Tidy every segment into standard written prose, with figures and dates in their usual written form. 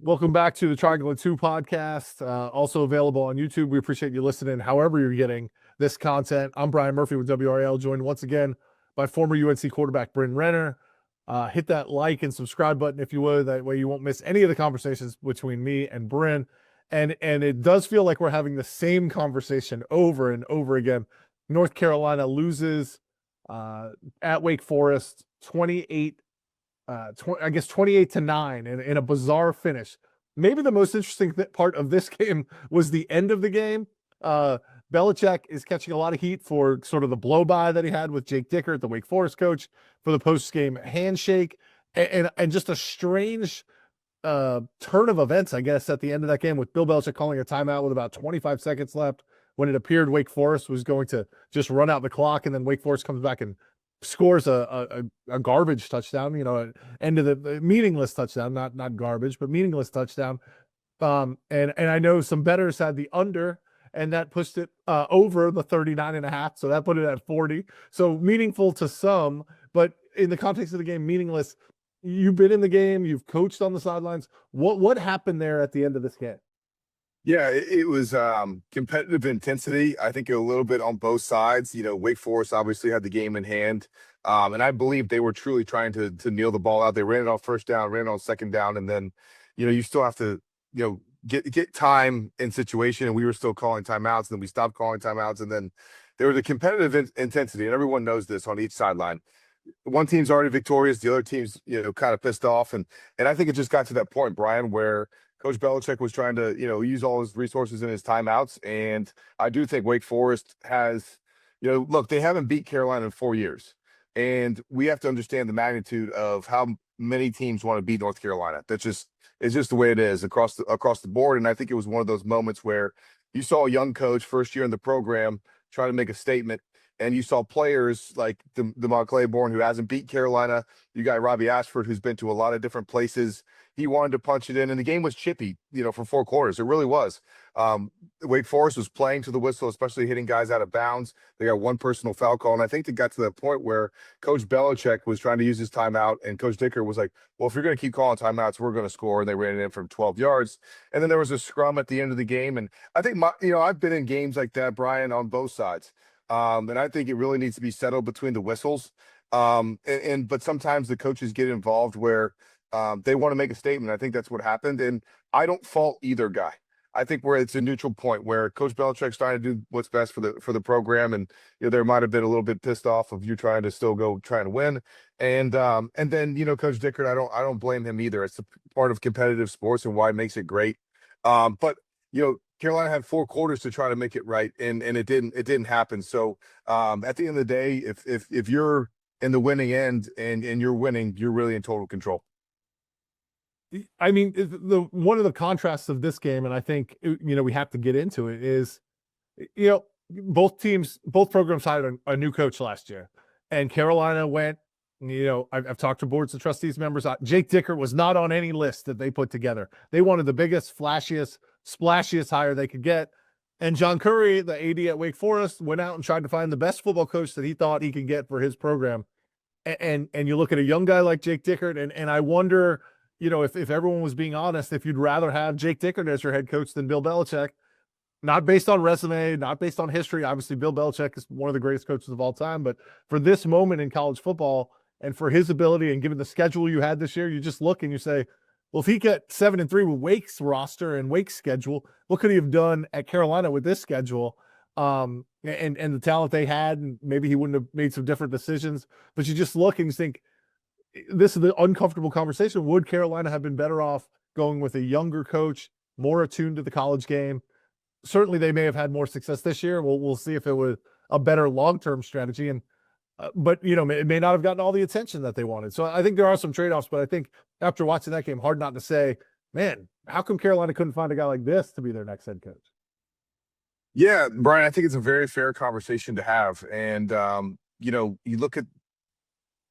Welcome back to the Triangle and Two podcast, also available on YouTube. We appreciate you listening, however you're getting this content. I'm Brian Murphy with WRAL, joined once again by former UNC quarterback Bryn Renner. Hit that like and subscribe button if you would. That way you won't miss any of the conversations between me and Bryn. And it does feel like we're having the same conversation over and over again. North Carolina loses at Wake Forest 28 28-9 in a bizarre finish. Maybe the most interesting part of this game was the end of the game. Belichick is catching a lot of heat for sort of the blow-by that he had with Jake Dickert, the Wake Forest coach, for the post-game handshake, and just a strange turn of events, I guess, at the end of that game with Bill Belichick calling a timeout with about 25 seconds left when it appeared Wake Forest was going to just run out the clock, and then Wake Forest comes back and scores a garbage touchdown, end of the meaningless touchdown, not garbage, but meaningless touchdown. And I know some bettors had the under, and that pushed it over the 39.5. So that put it at 40. So meaningful to some, but in the context of the game, meaningless. You've been in the game, you've coached on the sidelines. What happened there at the end of this game? Yeah, it was competitive intensity. I think a little bit on both sides. Wake Forest obviously had the game in hand, and I believe they were truly trying to kneel the ball out. They ran it on first down, ran it on second down, and then, you still have to, get time in situation. And we were still calling timeouts, and then we stopped calling timeouts, and then there was a competitive intensity, and everyone knows this on each sideline. One team's already victorious, the other team's kind of pissed off, and I think it just got to that point, Brian, where Coach Belichick was trying to, use all his resources in his timeouts. And I do think Wake Forest has, look, they haven't beat Carolina in 4 years. And we have to understand the magnitude of how many teams want to beat North Carolina. It's just the way it is across the board. And I think it was one of those moments where you saw a young coach, first year in the program, try to make a statement. And you saw players like DeMont Claiborne, who hasn't beat Carolina. You got Robbie Ashford, who's been to a lot of different places. He wanted to punch it in, and the game was chippy, for 4 quarters. It really was. Wake Forest was playing to the whistle, especially hitting guys out of bounds. They got one personal foul call, and I think it got to the point where Coach Belichick was trying to use his timeout, and Coach Dickert was like, well, if you're going to keep calling timeouts, we're going to score, and they ran it in from 12 yards. And then there was a scrum at the end of the game, and I think, I've been in games like that, Brian, on both sides. And I think it really needs to be settled between the whistles. But sometimes the coaches get involved where they want to make a statement. I think that's what happened. And I don't fault either guy. I think where it's a neutral point where Coach Belichick's trying to do what's best for the program. And there might have been a little bit pissed off of you trying to still go trying to win. And then, Coach Dickert, I don't blame him either. It's a part of competitive sports and why it makes it great. But Carolina had 4 quarters to try to make it right, and it didn't happen. So at the end of the day, if you're in the winning end and you're winning, you're really in total control. I mean, one of the contrasts of this game, and I think we have to get into it, is both programs hired a new coach last year, and Carolina went. I've talked to boards of trustees members. Jake Dickert was not on any list that they put together. They wanted the biggest, flashiest, splashiest hire they could get. And John Curry, the AD at Wake Forest, went out and tried to find the best football coach that he thought he could get for his program. And you look at a young guy like Jake Dickert, and I wonder, if everyone was being honest, if you'd rather have Jake Dickert as your head coach than Bill Belichick, not based on resume, not based on history. Obviously, Bill Belichick is one of the greatest coaches of all time, but for this moment in college football and for his ability and given the schedule you had this year, you just look and you say, well, if he got 7-3 with Wake's roster and Wake's schedule, what could he have done at Carolina with this schedule? And the talent they had, and maybe he wouldn't have made some different decisions. But you just look and you think, this is the uncomfortable conversation. Would Carolina have been better off going with a younger coach, more attuned to the college game? Certainly, they may have had more success this year. We'll see if it was a better long-term strategy. And but it may not have gotten all the attention that they wanted. So I think there are some trade-offs. But I think after watching that game, hard not to say, man, how come Carolina couldn't find a guy like this to be their next head coach? Yeah, Brian, I think it's a very fair conversation to have. And you look at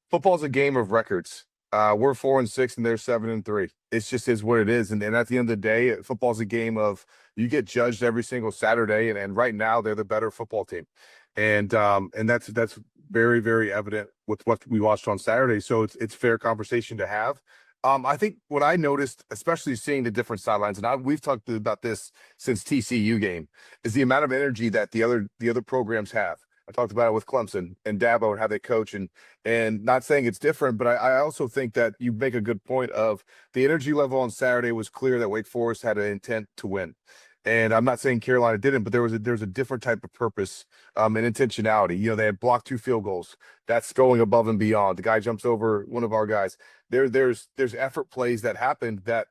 football's a game of records. We're 4-6 and they're 7-3. It's just is what it is. And at the end of the day, football's a game of you get judged every single Saturday. And right now they're the better football team. And that's very, very evident with what we watched on Saturday. So it's fair conversation to have. I think what I noticed, especially seeing the different sidelines, and we've talked about this since TCU game, is the amount of energy that the other programs have. I talked about it with Clemson and Dabo and how they coach, and not saying it's different, but I also think that you make a good point of the energy level on Saturday was clear that Wake Forest had an intent to win. And I'm not saying Carolina didn't, but there's a different type of purpose and intentionality. You know, they had blocked 2 field goals. That's going above and beyond. The guy jumps over one of our guys. There's effort plays that happened that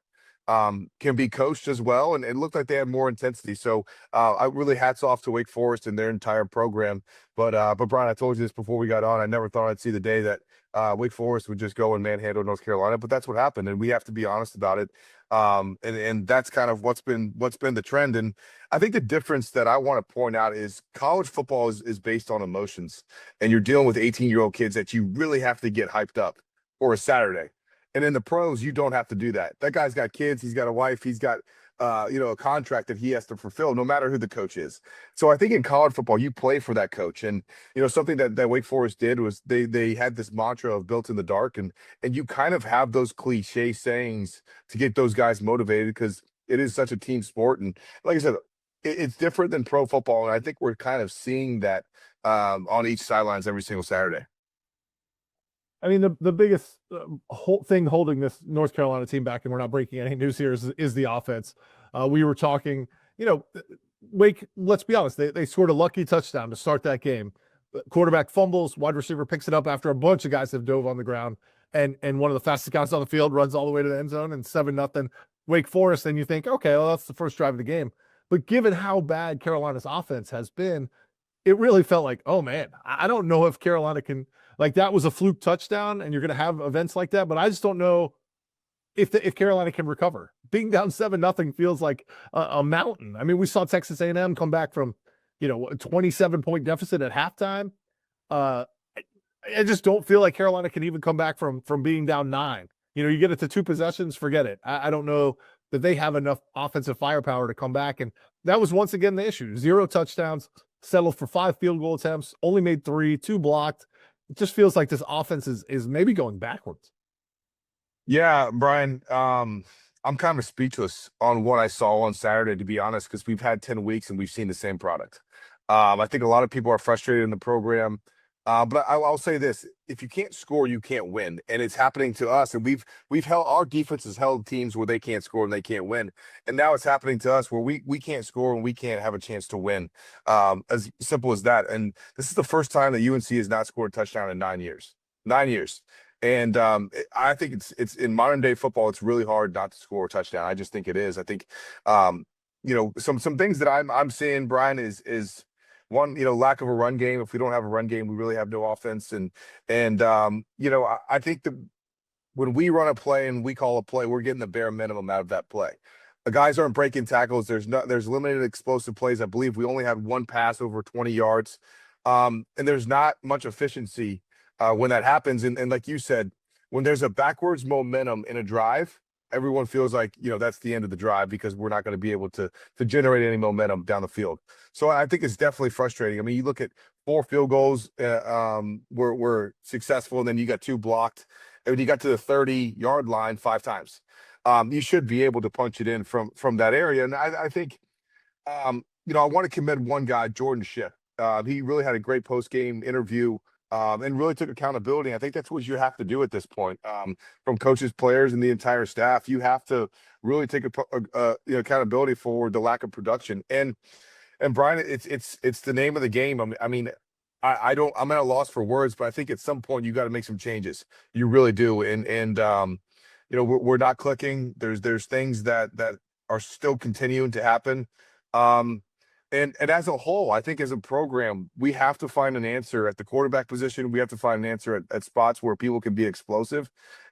can be coached as well, and it looked like they had more intensity. So I really hats off to Wake Forest and their entire program. But Brian, I told you this before we got on. I never thought I'd see the day that Wake Forest would just go and manhandle North Carolina, but that's what happened, and we have to be honest about it. And that's kind of what's been the trend. And I think the difference that I want to point out is college football is based on emotions, and you're dealing with 18-year-old kids that you really have to get hyped up for a Saturday. And in the pros, you don't have to do that. That guy's got kids, he's got a wife, he's got a contract that he has to fulfill, no matter who the coach is. So I think in college football, you play for that coach. And something that Wake Forest did was they had this mantra of built in the dark, and you kind of have those cliche sayings to get those guys motivated because it is such a team sport. And like I said, it's different than pro football, and I think we're kind of seeing that on each sidelines every single Saturday. I mean, the biggest whole thing holding this North Carolina team back, and we're not breaking any news here, is the offense. We were talking, Wake, let's be honest, they scored a lucky touchdown to start that game. Quarterback fumbles, wide receiver picks it up after a bunch of guys have dove on the ground, and one of the fastest guys on the field runs all the way to the end zone, and 7-0 Wake Forest. And you think, okay, well, that's the first drive of the game. But given how bad Carolina's offense has been, it really felt like, oh man, I don't know if Carolina can, like, that was a fluke touchdown, and you're going to have events like that, but I just don't know if Carolina can recover. Being down 7-0 feels like a mountain. I mean, we saw Texas A&M come back from, a 27-point deficit at halftime. I just don't feel like Carolina can even come back from being down 9. You get it to 2 possessions, forget it. I don't know that they have enough offensive firepower to come back, and that was once again the issue. 0 touchdowns, settled for 5 field goal attempts, only made 3, 2 blocked. It just feels like this offense is maybe going backwards. Yeah, Brian, I'm kind of speechless on what I saw on Saturday, to be honest, because we've had 10 weeks and we've seen the same product. I think a lot of people are frustrated in the program. But I'll say this: if you can't score, you can't win, and it's happening to us. And we've held, our defense has held teams where they can't score and they can't win, and now it's happening to us where we can't score and we can't have a chance to win. As simple as that. And this is the first time that UNC has not scored a touchdown in 9 years. 9 years. And I think it's in modern day football, it's really hard not to score a touchdown. I just think it is. I think some things that I'm seeing, Brian, is one, lack of a run game. If we don't have a run game, we really have no offense. And I think when we run a play and we call a play, we're getting the bare minimum out of that play. The guys aren't breaking tackles. There's limited explosive plays. I believe we only had 1 pass over 20 yards. And there's not much efficiency when that happens. And like you said, when there's a backwards momentum in a drive, everyone feels like, that's the end of the drive because we're not going to be able to generate any momentum down the field. So I think it's definitely frustrating. I mean, you look at 4 field goals were successful, and then you got 2 blocked. And when you got to the 30-yard line 5 times, you should be able to punch it in from that area. And I think, I want to commend one guy, Jordan Schiff. He really had a great post-game interview and really took accountability. I think that's what you have to do at this point. From coaches, players, and the entire staff, you have to really take accountability for the lack of production. And Brian, it's the name of the game. I'm at a loss for words, but I think at some point you got to make some changes. You really do. And we're not clicking. There's things that are still continuing to happen. And as a whole, I think as a program, we have to find an answer at the quarterback position. We have to find an answer at spots where people can be explosive.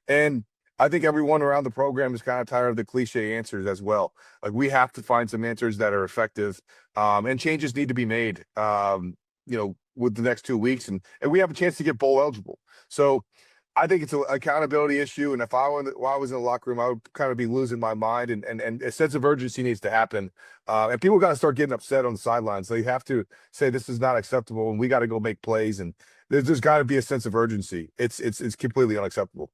And I think everyone around the program is kind of tired of the cliche answers as well. Like, we have to find some answers that are effective, and changes need to be made, with the next 2 weeks. And we have a chance to get bowl eligible. So I think it's an accountability issue. And if I was in the locker room, I would kind of be losing my mind, and a sense of urgency needs to happen. And people got to start getting upset on the sidelines. So you have to say, this is not acceptable, and we got to go make plays. And there's got to be a sense of urgency. It's completely unacceptable.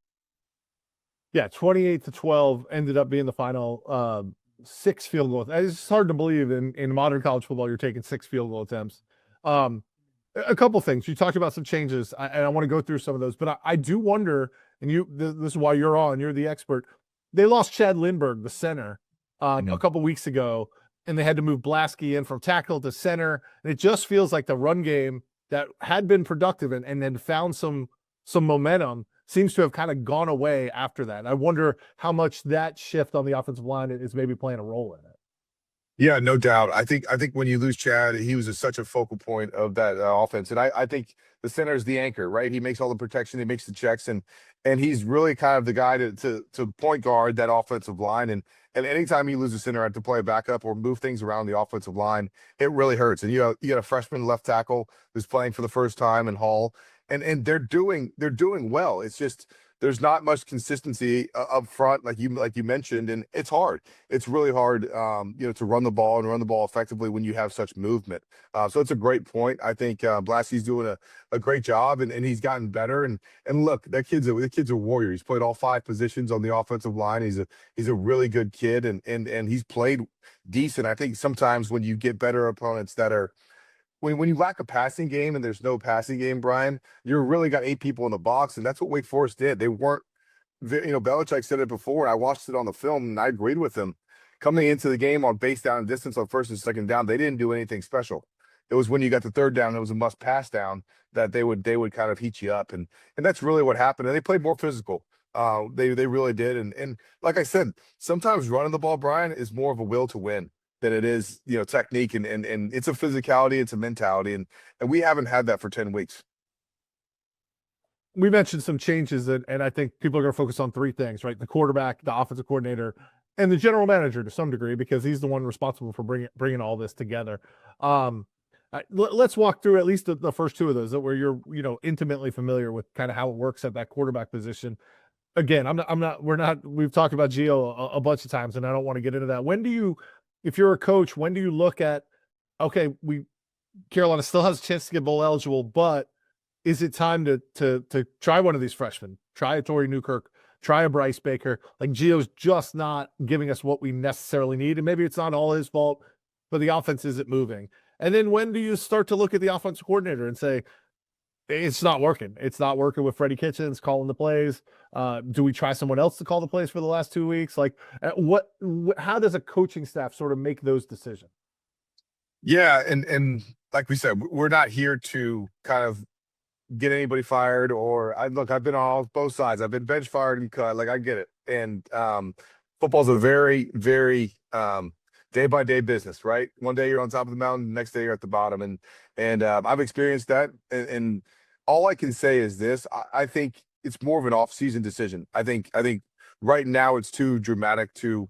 Yeah, 28-12 ended up being the final 6 field goals. It's hard to believe in modern college football you're taking 6 field goal attempts. A couple things. You talked about some changes, and I want to go through some of those, but I do wonder, and this is why you're on, you're the expert. They lost Chad Lindbergh, the center, a couple weeks ago, and they had to move Blasky in from tackle to center. And it just feels like the run game that had been productive and then found some momentum seems to have kind of gone away after that. And I wonder how much that shift on the offensive line is maybe playing a role in it. Yeah, no doubt. I think when you lose Chad, he was such a focal point of that offense, and I think the center is the anchor, right? He makes all the protection, he makes the checks, and he's really kind of the guy to point guard that offensive line. And anytime you lose a center, have to play a backup or move things around the offensive line, it really hurts. And you got a freshman left tackle who's playing for the first time in Hall, and they're doing well. It's just there's not much consistency up front, like you mentioned, and it's hard. It's really hard, to run the ball and run the ball effectively when you have such movement. So it's a great point. I think Blasky's doing a great job, and he's gotten better. And look, that kid's a warrior. He's played all 5 positions on the offensive line. He's a really good kid, and he's played decent. I think sometimes when you get better opponents that are when you lack a passing game and there's no passing game, Brian, you're really got 8 people in the box, and that's what Wake Forest did. They weren't, Belichick said it before, and I watched it on the film, and I agreed with him. Coming into the game on base down and distance on first and second down, they didn't do anything special. It was when you got the third down, it was a must pass down that they would kind of heat you up, and that's really what happened. And they played more physical. They really did, and like I said, sometimes running the ball, Brian, is more of a will to win than it is, technique, and it's a physicality, it's a mentality, and we haven't had that for 10 weeks. We mentioned some changes, and I think people are going to focus on 3 things, right? The quarterback, the offensive coordinator, and the general manager to some degree, because he's the one responsible for bringing all this together. Let's walk through at least the first 2 of those, where you're intimately familiar with kind of how it works at that quarterback position. Again, we've talked about Gio a bunch of times, and I don't want to get into that. If you're a coach, when do you look at, okay, Carolina still has a chance to get bowl eligible, but is it time to try one of these freshmen? Try a Torrey Newkirk, try a Bryce Baker. Like, Gio's just not giving us what we necessarily need, and maybe it's not all his fault, but the offense isn't moving. And then when do you start to look at the offensive coordinator and say, it's not working. It's not working with Freddie Kitchens calling the plays. Do we try someone else to call the plays for the last 2 weeks? Like, how does a coaching staff sort of make those decisions? Yeah, and like we said, we're not here to kind of get anybody fired. I've been on both sides. I've been bench fired and cut. Like, I get it. And football's a very, very day by day business, right? One day you're on top of the mountain, the next day you're at the bottom, and I've experienced that. And all I can say is this: I think it's more of an off-season decision. I think right now it's too dramatic to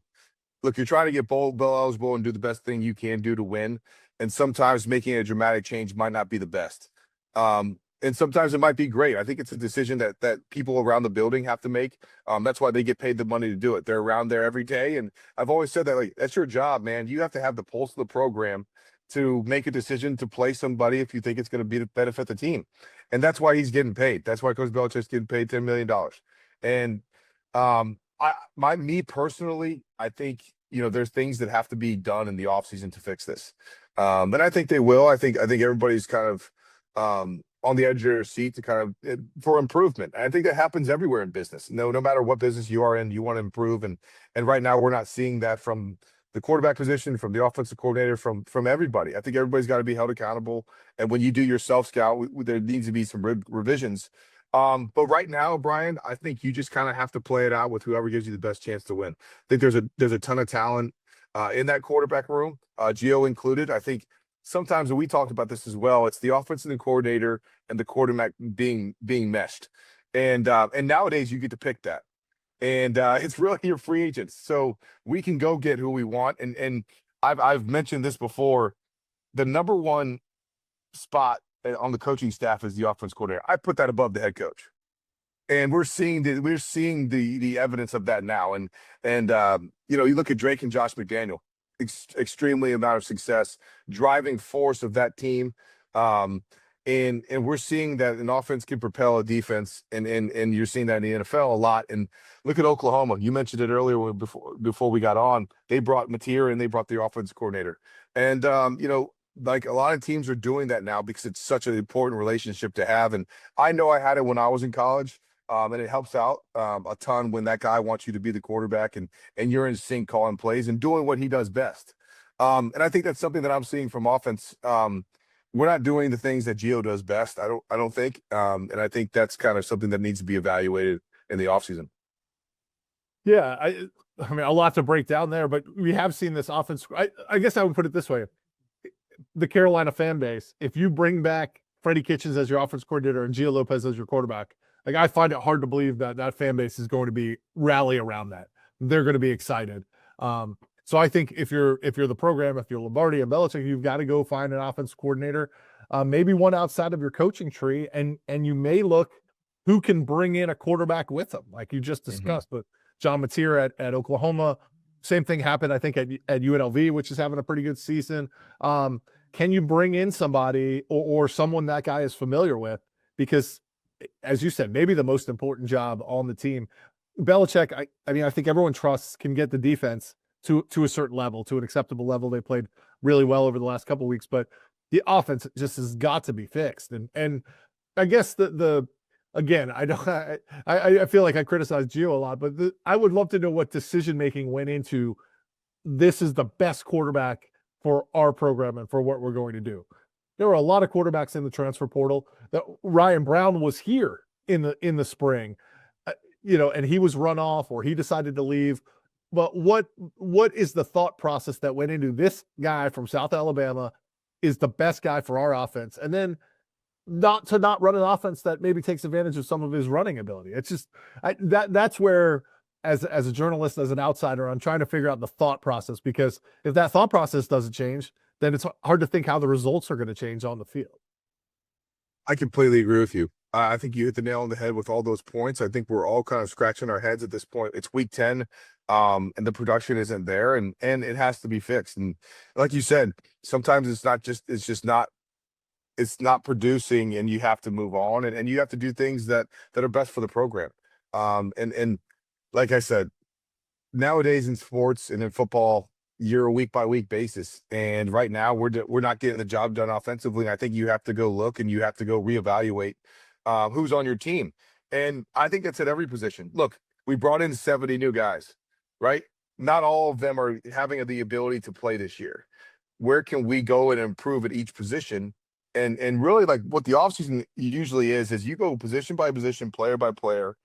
look. You're trying to get bowl eligible and do the best thing you can do to win, and sometimes making a dramatic change might not be the best. And sometimes it might be great. I think it's a decision that people around the building have to make. That's why they get paid the money to do it. They're around there every day. And I've always said that, like, that's your job, man. You have to have the pulse of the program to make a decision to play somebody if you think it's going to benefit the team. And that's why he's getting paid. That's why Coach Belichick's getting paid $10 million. And me personally, I think, there's things that have to be done in the offseason to fix this. And I think they will. I think everybody's kind of on the edge of their seat to kind of for improvement. And I think that happens everywhere in business. No matter what business you are in, you want to improve. And right now we're not seeing that from the quarterback position, from the offensive coordinator, from everybody. I think everybody's got to be held accountable. And when you do your self-scout, there needs to be some revisions. But right now, Brian, I think you just kind of have to play it out with whoever gives you the best chance to win. I think there's a ton of talent in that quarterback room, Gio included. I think sometimes, and we talked about this as well, it's the offensive coordinator and the quarterback being meshed. And nowadays you get to pick that. And it's really your free agents. So we can go get who we want. And I've mentioned this before. The number one spot on the coaching staff is the offense coordinator. I put that above the head coach. And we're seeing the evidence of that now. And you look at Drake and Josh McDaniel, extremely amount of success, driving force of that team. And we're seeing that an offense can propel a defense, and you're seeing that in the NFL a lot. And look at Oklahoma. You mentioned it earlier before we got on. They brought Mateer and they brought the offense coordinator. And like a lot of teams are doing that now because it's such an important relationship to have. And I know I had it when I was in college. And it helps out a ton when that guy wants you to be the quarterback and you're in sync calling plays and doing what he does best. And I think that's something that I'm seeing from offense. We're not doing the things that Gio does best. I don't think. And I think that's kind of something that needs to be evaluated in the offseason. Yeah, I mean, a lot to break down there, but we have seen this offense. I guess I would put it this way: the Carolina fan base, if you bring back Freddie Kitchens as your offense coordinator and Gio Lopez as your quarterback, like, I find it hard to believe that that fan base is going to be rally around that. They're going to be excited. So I think if you're the program, if you're Lombardi and Belichick, you've got to go find an offense coordinator, maybe one outside of your coaching tree, and you may look who can bring in a quarterback with them, like you just discussed. But John Mateer at Oklahoma, same thing happened, I think, at UNLV, which is having a pretty good season. Can you bring in somebody or someone that guy is familiar with? Because, as you said, maybe the most important job on the team. Belichick, I mean, I think everyone trusts can get the defense to a certain level, to an acceptable level. They played really well over the last couple of weeks, but the offense just has got to be fixed. And I guess again, I feel like I criticize Gio a lot, but I would love to know what decision making went into this is the best quarterback for our program and for what we're going to do. There were a lot of quarterbacks in the transfer portal. That Ryan Brown was here in the spring, and he was run off or he decided to leave. But what is the thought process that went into this guy from South Alabama is the best guy for our offense, and then not run an offense that maybe takes advantage of some of his running ability? It's just that's where, as a journalist, as an outsider, I'm trying to figure out the thought process, because if that thought process doesn't change, then it's hard to think how the results are going to change on the field. I completely agree with you. I think you hit the nail on the head with all those points. I think we're all kind of scratching our heads at this point. It's week 10, and the production isn't there, and it has to be fixed. And like you said, sometimes it's not producing, and you have to move on, and you have to do things that are best for the program. And like I said, nowadays in sports and in football, you're a week by week basis, and right now we're not getting the job done offensively. And I think you have to go look and you have to go reevaluate who's on your team. And I think that's at every position. Look, we brought in 70 new guys, right? Not all of them are having the ability to play this year. Where can we go and improve at each position? And really, like, what the offseason usually is you go position by position, player by player,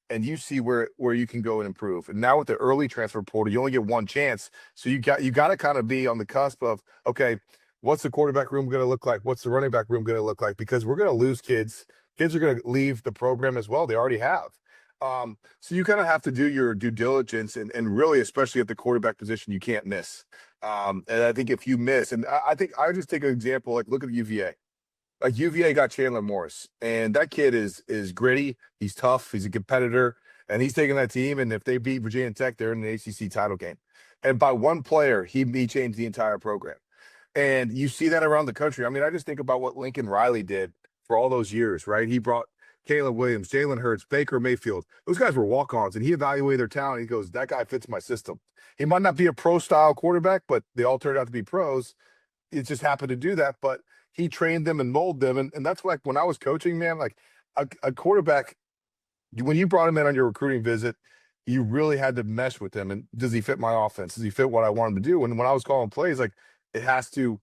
and you see where you can go and improve. And now with the early transfer portal, you only get one chance. So you got to kind of be on the cusp of, okay, what's the quarterback room going to look like? What's the running back room going to look like? Because we're going to lose kids. Kids are going to leave the program as well. They already have. So you kind of have to do your due diligence, and really, especially at the quarterback position, you can't miss. And I think if you miss, and I think I would just take an example, like look at UVA. Like UVA got Chandler Morris, and that kid is gritty. He's tough. He's a competitor, and he's taking that team. And if they beat Virginia Tech, they're in the ACC title game. And by one player, he changed the entire program. And you see that around the country. I mean, I just think about what Lincoln Riley did for all those years, right? He brought Caleb Williams, Jalen Hurts, Baker Mayfield. Those guys were walk-ons, and he evaluated their talent. He goes, that guy fits my system. He might not be a pro-style quarterback, but they all turned out to be pros. It just happened to do that, but he trained them and molded them. And that's like when I was coaching, man, like a quarterback, when you brought him in on your recruiting visit, you really had to mesh with him. And does he fit my offense? Does he fit what I want him to do? And when I was calling plays, like it has to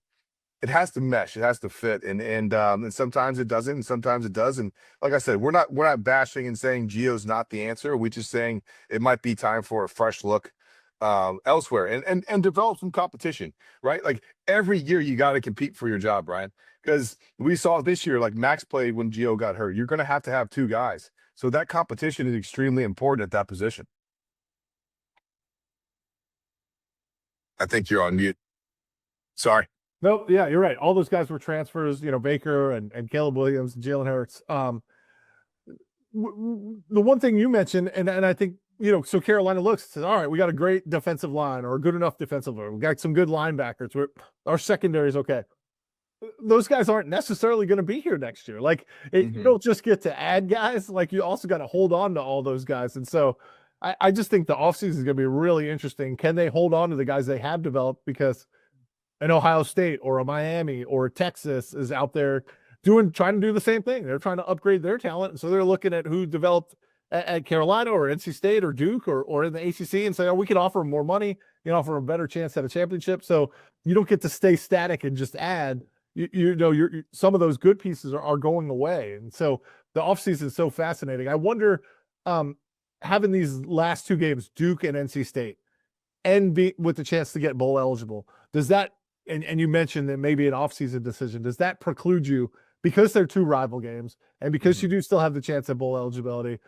mesh, it has to fit. And sometimes it doesn't, and sometimes it does. And like I said, we're not bashing and saying Gio's not the answer. We're just saying it might be time for a fresh look elsewhere and develop some competition, right? Like every year you got to compete for your job, Brian, because we saw this year, like Max played when Gio got hurt. You're going to have two guys. So that competition is extremely important at that position. I think you're on mute. Sorry. No, yeah, you're right. All those guys were transfers, Baker and Caleb Williams and Jalen Hurts. The one thing you mentioned, and I think, so Carolina looks and says, all right, we got a great defensive line or a good enough defensive line. We got some good linebackers. Our secondary is okay. those guys aren't necessarily going to be here next year. Like you Hmm. don't just get to add guys, like you also got to hold on to all those guys. And so I just think the offseason is going to be really interesting. Can they hold on to the guys they have developed? Because an Ohio State or a Miami or Texas is out there trying to do the same thing. They're trying to upgrade their talent. So they're looking at who developed at Carolina or NC State or Duke or in the ACC and say, oh, we can offer them more money, you can offer them a better chance at a championship. So you don't get to stay static and just add. Some of those good pieces are going away. And so the offseason is so fascinating. I wonder, having these last two games, Duke and NC State, and be with the chance to get bowl eligible, does that, and you mentioned that maybe an offseason decision, does that preclude you, because they're two rival games and because you do still have the chance at bowl eligibility,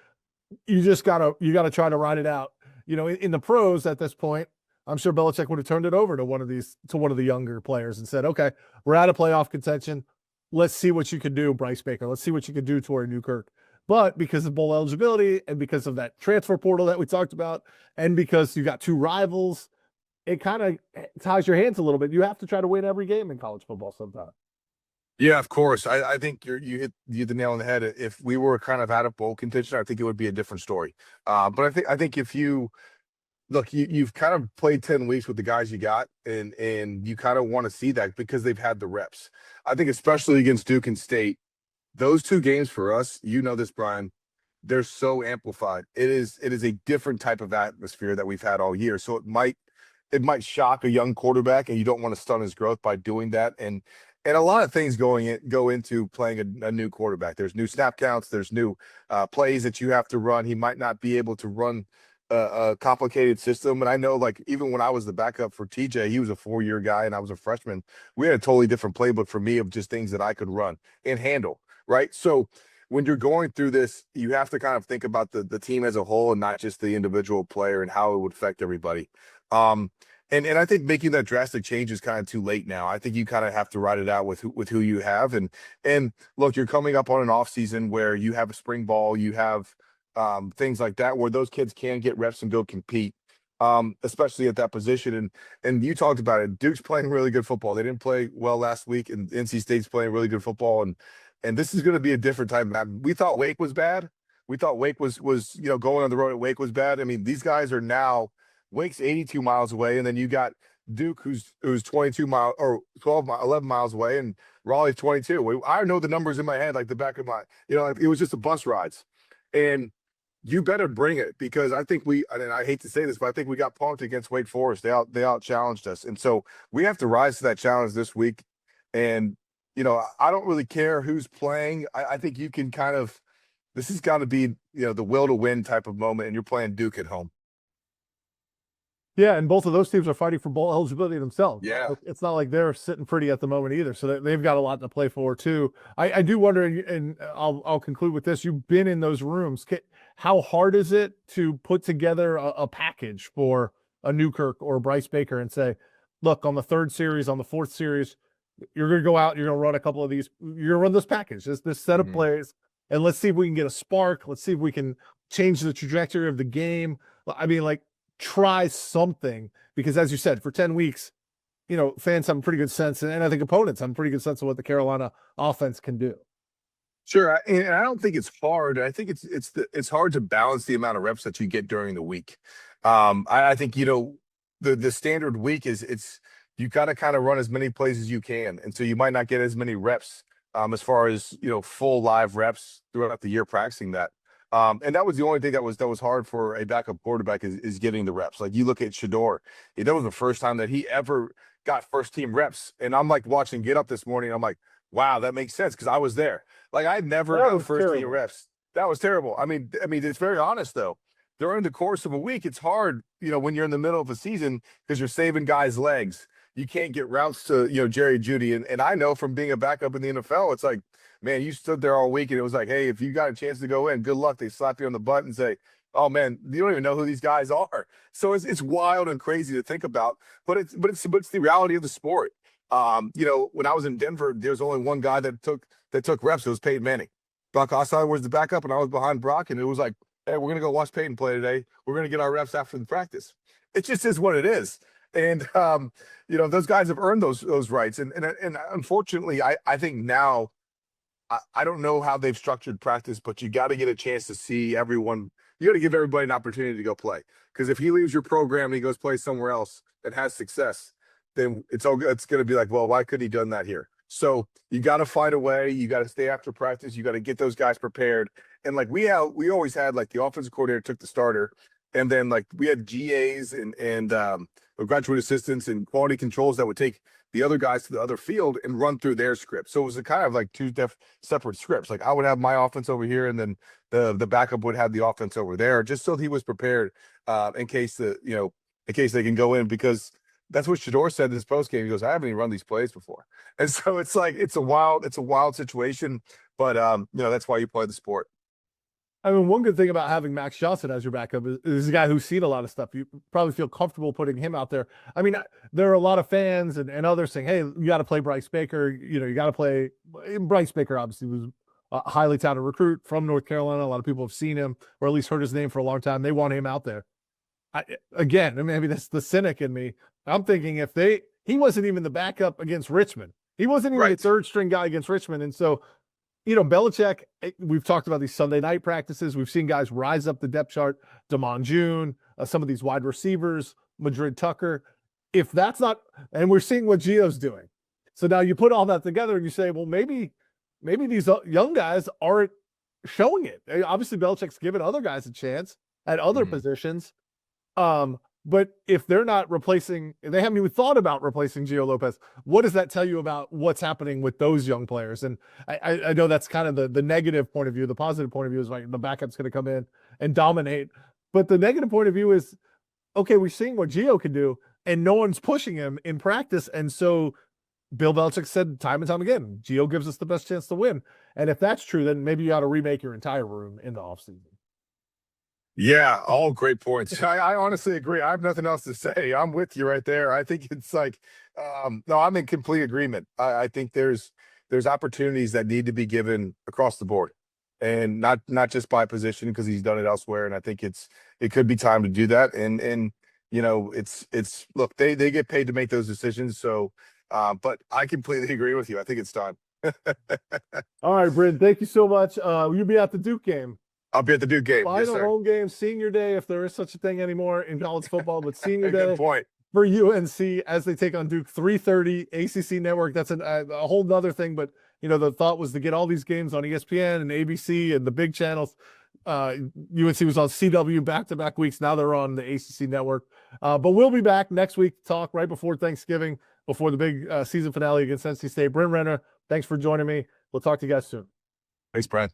you gotta try to ride it out? In the pros at this point, I'm sure Belichick would have turned it over to one of the younger players and said, okay, we're out of playoff contention. Let's see what you can do, Bryce Baker. Let's see what you can do toward Newkirk. But because of bowl eligibility and because of that transfer portal that we talked about, and because you got two rivals, it kind of ties your hands a little bit. You have to try to win every game in college football sometimes. Yeah, of course. I think you hit the nail on the head. If we were kind of out of bowl contention, I think it would be a different story. But I think if you look, you've kind of played 10 weeks with the guys you got, and you kind of want to see that because they've had the reps. I think especially against Duke and State, those two games for us, this, Brian, they're so amplified. It is a different type of atmosphere that we've had all year. So it might shock a young quarterback, and you don't want to stun his growth by doing that. And a lot of things go into playing a new quarterback. There's new snap counts. There's new plays that you have to run. He might not be able to run a complicated system. And I know, like, even when I was the backup for TJ, he was a 4-year guy and I was a freshman. We had a totally different playbook for me of just things that I could run and handle. Right. So when you're going through this, you have to kind of think about the team as a whole and not just the individual player and how it would affect everybody. Um, and I think making that drastic change is kind of too late now. I think you kind of have to ride it out with who you have. And look, you're coming up on an off season where you have a spring ball, you have things like that where those kids can get reps and go compete, especially at that position. And you talked about it. Duke's playing really good football. They didn't play well last week, and NC State's playing really good football. And this is going to be a different type of map. We thought Wake was bad. We thought Wake was going on the road at Wake was bad. I mean, these guys are now. Wake's 82 miles away, and then you got Duke, who's 22 miles or 11 miles away, and Raleigh's 22. I know the numbers in my head like the back of my, it was just the bus rides. And you better bring it, because I think and I hate to say this, but I think we got punked against Wake Forest. They out challenged us, and so we have to rise to that challenge this week. And I don't really care who's playing. I think you can kind of, this has got to be the will to win type of moment, and you're playing Duke at home. Yeah, and both of those teams are fighting for bowl eligibility themselves. Yeah. It's not like they're sitting pretty at the moment either. So they've got a lot to play for too. I do wonder, and I'll conclude with this. You've been in those rooms. How hard is it to put together a package for a Newkirk or a Bryce Baker and say, look, on the third series, on the fourth series, you're going to go out, you're going to run a couple of these, you're going to run this package, this set of plays, and let's see if we can get a spark. Let's see if we can change the trajectory of the game. I mean, like, try something, because as you said, for 10 weeks, fans have a pretty good sense, and I think opponents have a pretty good sense of what the Carolina offense can do. Sure, and I don't think it's hard. I think it's hard to balance the amount of reps that you get during the week. I think the standard week is you got to kind of run as many plays as you can, and so you might not get as many reps as far as full live reps throughout the year practicing that. And that was the only thing that was hard for a backup quarterback is getting the reps. Like, you look at Shador, that was the first time that he ever got first team reps. And I'm like watching Get Up this morning. I'm like, wow, that makes sense, because I was there. Like, I never got first team reps. That was terrible. I mean, it's very honest though. During the course of a week, it's hard, when you're in the middle of a season, because you're saving guys' legs. You can't get routes to, Jerry Jeudy. And I know from being a backup in the NFL, it's like, man, you stood there all week, and it was like, hey, if you got a chance to go in, good luck. They slap you on the butt and say, oh man, you don't even know who these guys are. So it's wild and crazy to think about, but it's the reality of the sport. When I was in Denver, there was only one guy that took reps. It was Peyton Manning. Brock Osweiler was the backup, and I was behind Brock, and it was like, hey, we're gonna go watch Peyton play today. We're gonna get our reps after the practice. It just is what it is. And those guys have earned those rights. And unfortunately, I think now I don't know how they've structured practice, but you got to get a chance to see everyone. You got to give everybody an opportunity to go play. Because if he leaves your program and he goes play somewhere else that has success, then it's going to be like, well, why couldn't he done that here? So you got to find a way. You got to stay after practice. You got to get those guys prepared. And like we always had, like, the offensive coordinator took the starter, and then like we had GAs and graduate assistants and quality controls that would take the other guys to the other field and run through their script. So it was a kind of like two separate scripts. Like I would have my offense over here, and then the backup would have the offense over there, just so he was prepared in case they can go in, because that's what Shador said in his post game. He goes, I haven't even run these plays before. And so it's like it's a wild situation, but that's why you play the sport. I mean, one good thing about having Max Johnson as your backup is a guy who's seen a lot of stuff. You probably feel comfortable putting him out there. I mean, there are a lot of fans and others saying, hey, you got to play Bryce Baker. You got to play. Bryce Baker obviously was a highly talented recruit from North Carolina. A lot of people have seen him, or at least heard his name for a long time. They want him out there. Again, maybe that's the cynic in me. I'm thinking he wasn't even the backup against Richmond. He wasn't even a third string guy against Richmond. And so, Belichick, we've talked about these Sunday night practices. We've seen guys rise up the depth chart, Damon June, some of these wide receivers, Madrid Tucker. If that's not, and we're seeing what Gio's doing. So now you put all that together and you say, well, maybe these young guys aren't showing it. Obviously, Belichick's given other guys a chance at other positions. But if they're not replacing, they haven't even thought about replacing Gio Lopez, what does that tell you about what's happening with those young players? And I know that's kind of the negative point of view. The positive point of view is like the backup's going to come in and dominate. But the negative point of view is, okay, we're seeing what Gio can do, and no one's pushing him in practice. And so Bill Belichick said time and time again, Gio gives us the best chance to win. And if that's true, then maybe you ought to remake your entire room in the offseason. Yeah, all great points. I honestly agree. I have nothing else to say. I'm with you right there. I think it's like, no, I'm in complete agreement. I think there's opportunities that need to be given across the board, and not just by position, because he's done it elsewhere. And I think it could be time to do that. And it's look, they get paid to make those decisions. So, but I completely agree with you. I think it's time. All right, Bryn, thank you so much. You'll be at the Duke game. I'll be at the Duke game. Final home game, senior day, if there is such a thing anymore in college football, but senior day. Good point. For UNC as they take on Duke, 3:30 ACC network. That's a whole nother thing, but the thought was to get all these games on ESPN and ABC and the big channels. UNC was on CW back-to-back weeks. Now they're on the ACC network. But we'll be back next week to talk right before Thanksgiving, before the big season finale against NC State. Bryn Renner, thanks for joining me. We'll talk to you guys soon. Thanks, Brad.